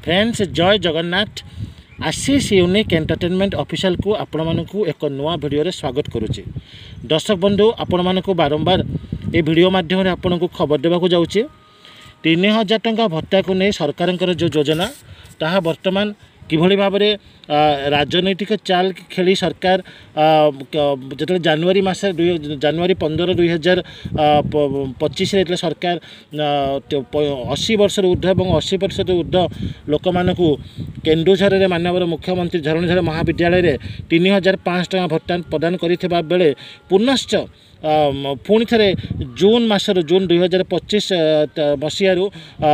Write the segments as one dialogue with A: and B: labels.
A: Friends जय जगन्नाथ आशीष unique entertainment official को आपण मानकु एक नुआ वीडियो रे स्वागत करुचे। दर्शक बंधु आपण मानकु बारंबार ए वीडियो माध्यम आपण को खबर देवाक जाउचे 3000 टंका भत्ता को नहीं सरकार जो योजना ताहा वर्तमान किभली भाव में राजनैतिक चाल खेली सरकार जो जनवरी मास जनवरी 15 2025 सरकार 80 वर्ष ऊर्ध्व और 80% ऊर्ध्व लोक मानू केन्दुझर में माननीय मुख्यमंत्री धरणीधर महाविद्यालय 3500 टंका भत्ता प्रदान करथिबा बेले पुनश्च पुणी थे जून मसर जून 2025 मसीह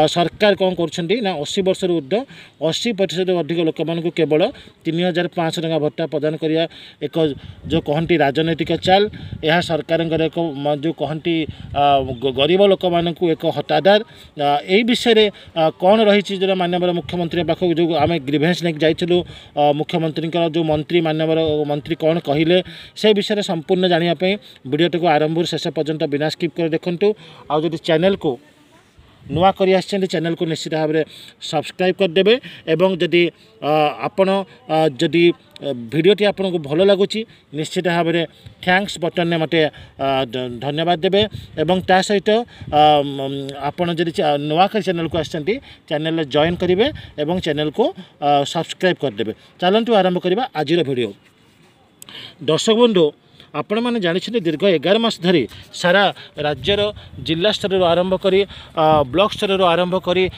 A: सरकार कौन कर 80 वर्ष ऊर्ध्व 80% अधिक लोक मानू केवल 3500 टंका भत्ता प्रदान करिया एक जो कहती राजनैतिक चाल यह सरकार एक जो कहती गरीब लोक मानू एक हतादार यही विषय कौन रही जो माननीय मुख्यमंत्री पाखक जो आम ग्रीभेन्स लेकिन जाइलु मुख्यमंत्री जो मंत्री माननीय मंत्री कौन कहले से विषय संपूर्ण जानापी वीडियो को आरंभ शेष पर्यंत बिना स्किप कर देखूँ। आउ जदि चैनल को नुआ करी आछन चैनल को निश्चित भाव में सब्सक्राइब करदे एवं जदि आपण जदि वीडियोटी आपन को भल लगुच निश्चित भाव में थैंक्स बटन ने मते धन्यवाद देबे एवं ता सहित आपन जदि नुआ कर चैनल को आछन चैनल जॉइन करेंगे एवं चैनल को सब्सक्राइब करदे। चलतु आरंभ करवा आज वीडियो। दर्शक बंधु आपण मैंने जानते दीर्घ 11 मास धरी सारा राज्यर जिला स्तर आरंभ करी ब्लॉक स्तर आरंभ करी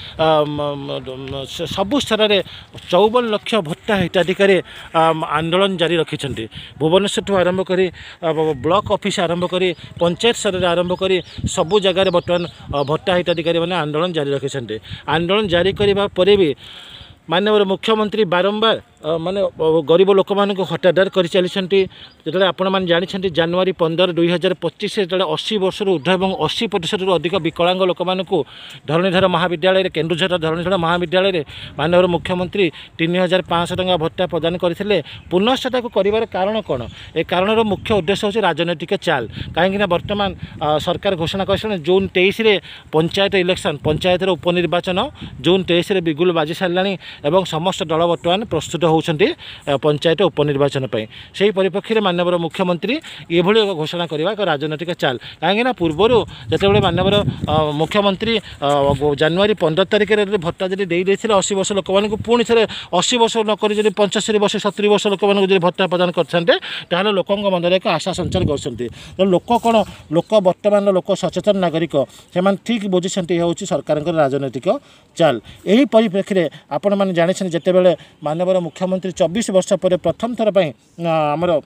A: सबु स्तर में 54 लाख भत्ता हिताधिकारी आंदोलन जारी रखिंट। भुवनेश्वर आरंभ करी ब्लॉक ऑफिस आरंभ करी पंचायत स्तर आरंभ करी सबु जगार बर्तमान भत्ता हिताधिकारी मैंने आंदोलन जारी रखिंट। आंदोलन जारी करने पर भी माननीय मुख्यमंत्री बारंबार माने गरीब लोक मानू हटादार कर चली जो आपण मैंने जानते जनवरी 15 2025 जो 80 वर्ष ऊर्ध्व और 80% अधिक विकलांग लोक मानू धरणीधर महाविद्यालय केन्दुझर धरणीधर महाविद्यालय माननीय मुख्यमंत्री 3500 टंका भत्ता प्रदान करते पुनश्च कर कारण कौन ए कारण मुख्य उद्देश्य हूँ राजनैतिक चाल कहीं बर्तमान सरकार घोषणा कर जून 23 पंचायत इलेक्शन पंचायत उपनिर्वाचन जून 23 बिगुल बाजी सारा एवं समस्त दल बर्तमान प्रस्तुत होती पंचायत उपनिर्वाचन से परिप्रेक्षी में माननीय मुख्यमंत्री ये घोषणा करने एक राजनैतिक चाल कहीं पूर्वर जो माननीय मुख्यमंत्री जनवरी 15 तारिख भत्ता जब दे 80 वर्ष लोक मानू पुणी थे 80 वर्ष नक 75 वर्ष 70 वर्ष लोक मानू भत्ता प्रदान करते लोक मन एक आशा संचार कर लोक कौन लोक बर्तमान लोक सचेतन नागरिक से ठीक बुझी हूँ सरकार राजनैतिक चाल यही परिप्रेक्षी में आपण मैंने जानते जितेबाला माननीय मुख्यमंत्री 24 वर्ष पर प्रथम थर पर आमर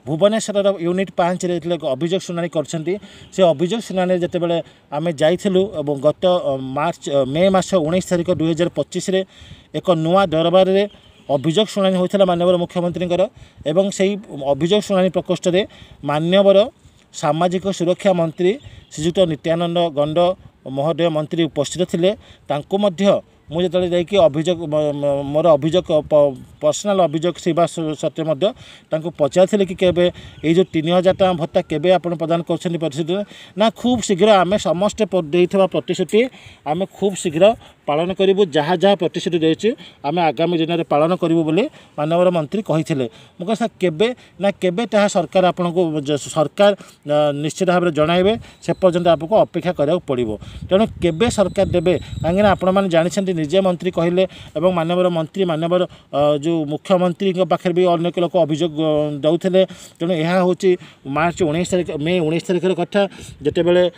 A: भुवनेश्वर यूनिट 5 अभियोग शुणाणी करछंती से अभियोग शुणाणी जितेबाला आम जाइलु गत मे मास 19 तारिख 2025 एक नुआ दरबार रे अभियोग शुणाणी होता माननीय मुख्यमंत्री एवं से अभियोग शुणाणी प्रकोष्ठ में माननीय सामाजिक सुरक्षा मंत्री श्रीजुक्त नित्यानंद गंड महोदय मंत्री उपस्थित थिले मुझे जो अभियोग मोर अभियोग पर्सनाल अभियोग सेवा सत्वे पचारि कि केबे ये जो 3000 टंका भत्ता केबे आपण प्रदान कर ना खूब शीघ्र आम समस्ते प्रतिश्रुति आम खूब शीघ्र पालन करूँ जहाँ जहाँ प्रतिश्रुति देती आम आगामी दिन में पालन करूँ बोली माननीय मंत्री कही मुझे केबे ना केबे ताहा सरकार आपन को सरकार निश्चित भाव में जनइबे से पर्यंत आपको अपेक्षा करा पड़ो तेणु केबे सरकार देवे कहीं आपण मैंने जानते निजे मंत्री कहले एवं माननीय मंत्री माननीय जो मुख्यमंत्री पाखे भी अनेक लोक अभियोग दौले तेणु यह हूँ मार्च 19 तारिख मे 19 तारिखर कथा जितेबाला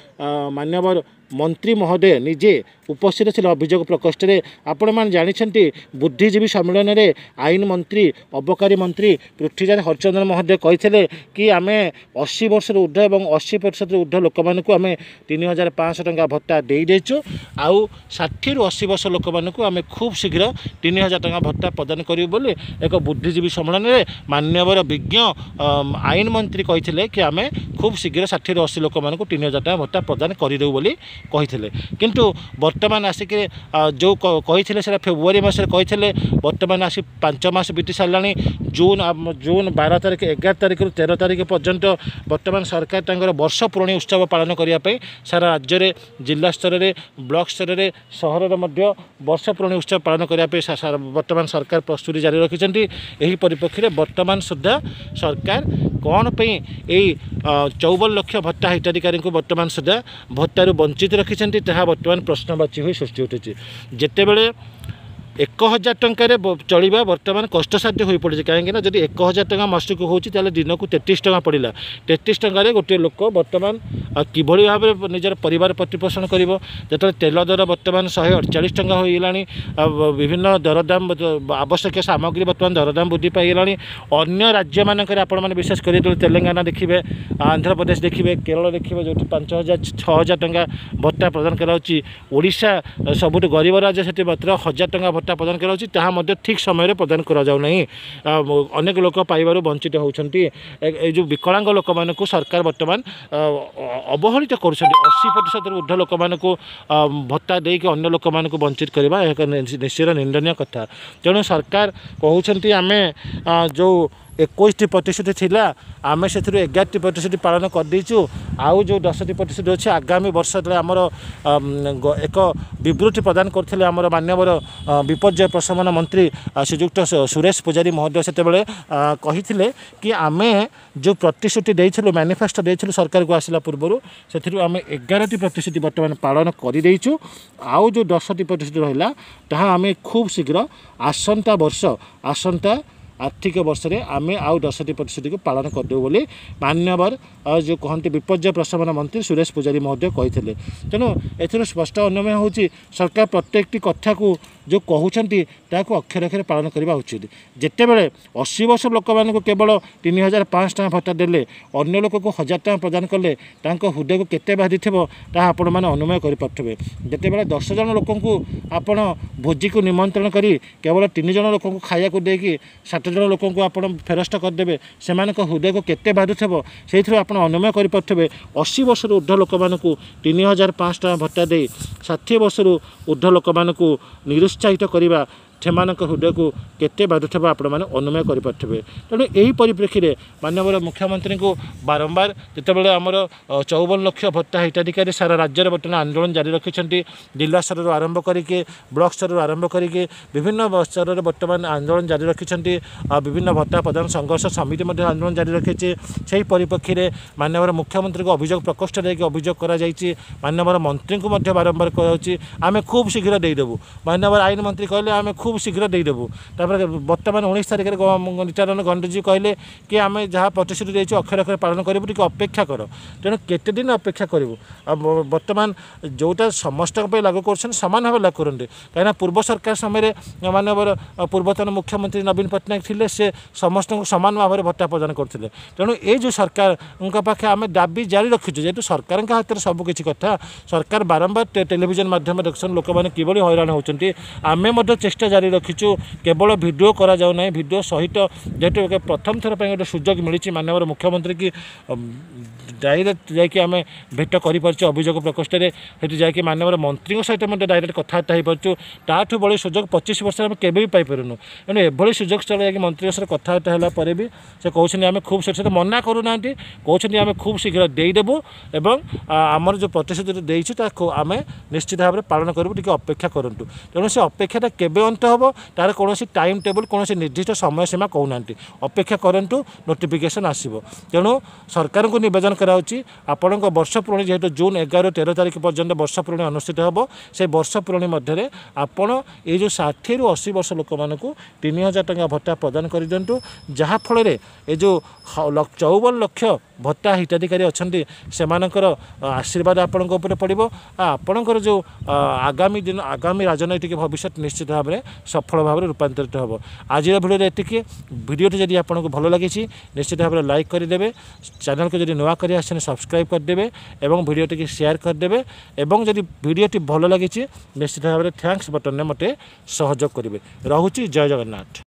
A: माननीय मंत्री महोदय निजे उपस्थित थे अभियोग प्रकोष्ठ में आपण मैंने जानते बुद्धिजीवी सम्मेलन में आईन मंत्री अबकारी मंत्री पृथ्वीराज हरचंदन महोदय कहते कि आम 80 वर्ष ऊर्ध्व और 80% ऊर्ध्व लोक मानू आम 3500 टंका भत्ता देचु आउ 60 ରୁ 80 वर्ष लोक मानू आम खूब शीघ्र 3000 टंका भत्ता प्रदान करूँ बोली एक बुद्धिजीवी सम्मेलन में माननीय विज्ञ आईन मंत्री कहते कि आम खूब शीघ्र 60 ରୁ 80 लोक मानू 3000 टंका भत्ता प्रदान करदेव बोली कही किंतु वर्तमान आसिक जो कही फेब्रुआरी मसरे कही वर्तमान आसी 5 मास बीती सारे जून 12 तारिख 11 तारिख 13 तारिख पर्यंत वर्तमान सरकार तांकर वर्ष पूर्णी उत्सव पालन करने सारा राज्य में जिला स्तर में ब्लॉक स्तर में सहर में वर्ष पूर्णी उत्सव पालन करने वर्तमान सरकार प्रस्तुति जारी रखिंट। यही परिप्रेक्षी में वर्तमान सुधा सरकार कौन पे 54 लाख भत्ता हिताधिकारी को वर्तमान सुधा भत्तारू वंचित रखिंट वर्तमान प्रश्नवाची हो सृष्टि उठी जिते बड़े 1000 टंकार चलवा वर्तमान कष्टसाध्य हो पड़े कहीं जब 1000 टका मासक हो दिन को 33 टका पड़ा 33 टकर गोटे लोक वर्तमान किभली भाव में निजर परिवार प्रतिपोषण कर जो तेल दर वर्तमान 148 टका हो विभिन्न दरदाम आवश्यक सामग्री वर्तमान दरदाम वृद्धि पाईगला अन्य राज्य मानक विशेष कर तेलंगाना देखिए आंध्र प्रदेश देखिए केरल देखिए जो 5000 6000 टका भत्ता प्रदान करा सबुठ गरीब राज्य से मात्र 1000 टका भत्ता प्रदान करा ठीक समय प्रदान करा जाऊ नहीं अनेक लोक पाइबार वंचित होती जो विकलांग लोक मान सरकार वर्तमान अवहेलित कर 80% ऊर्ध लोक मान भत्ता देके अन्य लोक मान वंचित करवा एक निश्चय निंदनीय कथा। तेणु सरकार कहते आम जो 21% थिला आमे से 11% पालन कर दीचु आउ जो 10% अच्छे आगामी वर्ष आमर एक विवृत्ति प्रदान करते आमर मान्यवर विपर्यय प्रशमन मंत्री श्रीजुक्त सुरेश पुजारी महोदय से कही कि आमे जो प्रतिश्रुति देइछलु मैनिफेस्टो देइछलु सरकार को आसला पूर्व से आम 11% बर्तमान पालन कर आउ जो 10% रहा ताहा आमे खूब शीघ्र आसंता वर्ष आसंता आर्थिक वर्ष में आम आउ 10% को पालन करदेव बोली मान्यवर जो कहते विपर्यय प्रशमन मंत्री सुरेश पुजारी महोदय कही तेणु एथर स्पष्ट अनुमेय हो सरकार प्रत्येक कथा को जो कहते अक्षर अक्षर पालन करवा उचित जिते बड़े 80 वर्ष लोक मान केवल 3500 टका भत्ता देले अन्य लोक को 1000 टका प्रदान कले हृदय को केते बाधि आपण मैंने अनुमय करें जिते बड़े 10 जन लोक आपण भोजी को निमंत्रण करी केवल 3 जन लोक खाया को देकी 60 जन लोक को फेरस्त करदे से हृदय को केते बाधुव से अनुमय करें 80 वर्ष ऊर्ध लोक मान 3500 टका भत्ता दे 60 वर्ष ऊर्ध लोक मान निरुत्साहित करवा सेमानक हृदय को केते बाधुव आपण मैंने अनुमय करें। तेणु यही परिप्रेक्षी में माननीय मुख्यमंत्री को बारंबार जितेबाला आमर 54 लाख भत्ता हिताधिकारी सारा राज्य में बर्तमान आंदोलन जारी रखिंट जिला स्तर आरंभ करके ब्लॉक स्तर आरंभ करके विभिन्न स्तर में बर्तमान आंदोलन जारी रखिंट विभिन्न भत्ता प्रदान संघर्ष समिति आंदोलन जारी रखी से परिप्रेक्षी में माननीय मुख्यमंत्री को अभियोग प्रकोष्ठ देके अभियोग कर माननीय मंत्री को बारंबार कह खूब शीघ्र देदेबू माननीय आईन मंत्री कहले आम खूब शीघ्र देदेबू बर्तमान 19 तारिख नित्यानंद गंडजी कहले कि आम जहाँ प्रतिश्रुति देछु अक्षर अक्षर पालन करूँ टी अपेक्षा कर तेणु केते दिन अपेक्षा करूँ बर्तमान जोटा समस्त लागू कर सामान भाव लागू करते कहीं पूर्व सरकार समय माननीय पूर्वतन मुख्यमंत्री नवीन पट्टनायक थे से समस्त को सामान भाव में भत्ता प्रदान करते तेणु ये जो सरकार पाखे आम दाबी जारी रखीचु जेहेतु सरकार हाथ में सबकि कथा सरकार बारंबार टेलीविजन माध्यम देखुन लोक मैंने किभली हैरान होती आम चेष्टा जारी रखीचु केवल भिडियो करा जाऊ ना भिडियो सहित जेहेतु प्रथम थर पर गोटे सुजोग मिली माननीय मुख्यमंत्री की डायरेक्ट जाकि आम भेट कर अभियोग प्रकोष्ठ में जाकि माननीय मंत्री सहित डायरेक्ट कथबार्ता हो पार्चु ताठू बड़ी सुजोग 25 वर्ष आम केवे भी पाइपरूनु तेणु एभली सुजोग स्थल मंत्री सहित कथबार्ता है भी से कहते आम खूब शीघ्र मना करूना कहते आम खूब शीघ्र देदेबू एवं आमर जो प्रतिश्रुति देचु आम निश्चित भाव में पालन करूँ टी अपेक्षा करूँ तेणु से अपेक्षाटा केवे अंत हम तार कौन टाइम टेबल कौन निर्दिष्ट समय सीमा कहूना अपेक्षा करूँ नोटिफिकेशन आसो तेणु सरकार को निवेदन करा आपण वर्ष पूर्णी जेहेतु जून 11-13 तारिख पर्यंत वर्ष पूर्णी अनुष्ठित हम से वर्ष पूर्णी मध्य आपण ये जो 60 ରୁ 80 वर्ष लोक मान 3000 टका भत्ता प्रदान कर दिंटू जहाँफल ये जो 54 लाख भत्ता हिताधिकारी अच्छा से आशीर्वाद आपण पड़ो आपणकर जो आगामी दिन आगामी राजनैतिक भविष्य निश्चित भाव में सफल भाव में रूपांतरित हम आज भिडियो एतिकी भिडियोटी जब आपको भल लगी निश्चित भाव में लाइक करदे चैनल को जब नुआ कर सब्सक्राइब करदे और भिडियोटी की शेयर करदे और जब भिडियोटी भल लगी निश्चित भाव में थैंक्स बटन में मते सहयोग करेंगे। रोची जय जगन्नाथ।